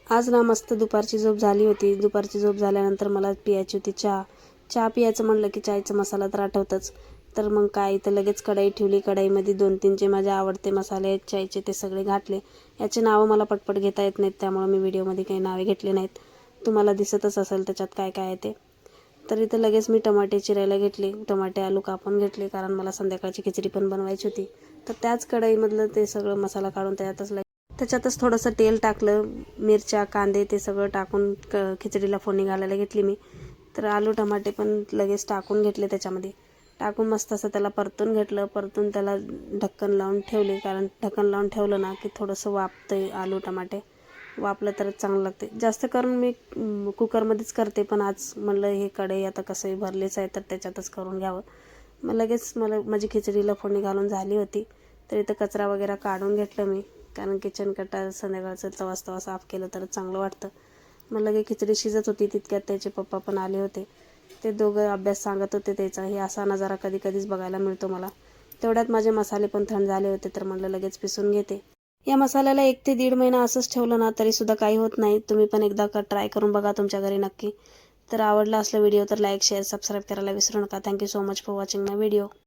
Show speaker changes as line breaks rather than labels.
आज ना मस्त दुपारची झोप झाली होती. दुपारची झोप झाल्यानंतर मला पियायची होती चहा. चहा पियायचं म्हणलं की चायचा मसाला तर आठवतच. तर मग काय इथं लगेच कढई ठेवली. कढईमध्ये 2-3 जे माझे आवडते मसाले आहेत चायचे ते सगळे घातले. याचे नावं मला पटपट घेता येत नाहीत, त्यामुळे मी व्हिडिओमध्ये काही नावे घेतले नाहीत. तुम्हाला दिसतच असेल त्याच्यात काय काय आहे ते. तर इथं लगेच मी टमाटे चिरायला घेतले. टमाटे आलू कापून घेतले, कारण मला संध्याकाळची खिचडी पण बनवायची होती. तर त्याच कढईमधलं ते सगळं मसाला काढून त्याच्यातच थोडंसं तेल टाकलं. मिरच्या, कांदे ते सगळं टाकून खिचडीला फोडणी घालायला घेतली मी. तर आलू टमाटे पण लगेच टाकून घेतले त्याच्यामध्ये. टाकून मस्त असं त्याला परतून घेतलं. परतून त्याला ढक्कन लावून ठेवले, कारण ढक्कन लावून ठेवलं ना की थोडंसं वाफतं आलू टमाटे. वाफलं तरच चांगलं लागते. जास्त करून मी कुकरमध्येच करते, पण आज म्हणलं हे कढई आता कसंही भरलेच आहे तर त्याच्यातच करून घ्यावं. मग लगेच माझी खिचडीला फोडणी घालून झाली होती. तर इथं कचरा वगैरे काढून घेतलं मी, कारण किचन कट्टा संध्याकाळचं तवा साफ केलं तरच चांगलं वाटतं. मग लगे खिचडी शिजत होती तितक्यात त्याचे पप्पा पण आले होते. ते दोघं अभ्यास सांगत होते त्याचा. हे असा नजारा कधीच बघायला मिळतो मला. तेवढ्यात माझे मसाले पण थंड झाले होते, तर म्हणलं लगेच पिसून घेते. या मसाल्याला 1 ते 1.5 महिना असंच ठेवलं ना तरीसुद्धा काही होत नाही. तुम्ही पण एकदा ट्राय करून बघा तुमच्या घरी नक्की. तर आवडला असला व्हिडिओ तर लाईक, शेअर, सबस्क्राईब करायला विसरू नका. Thank you so much for watching my video.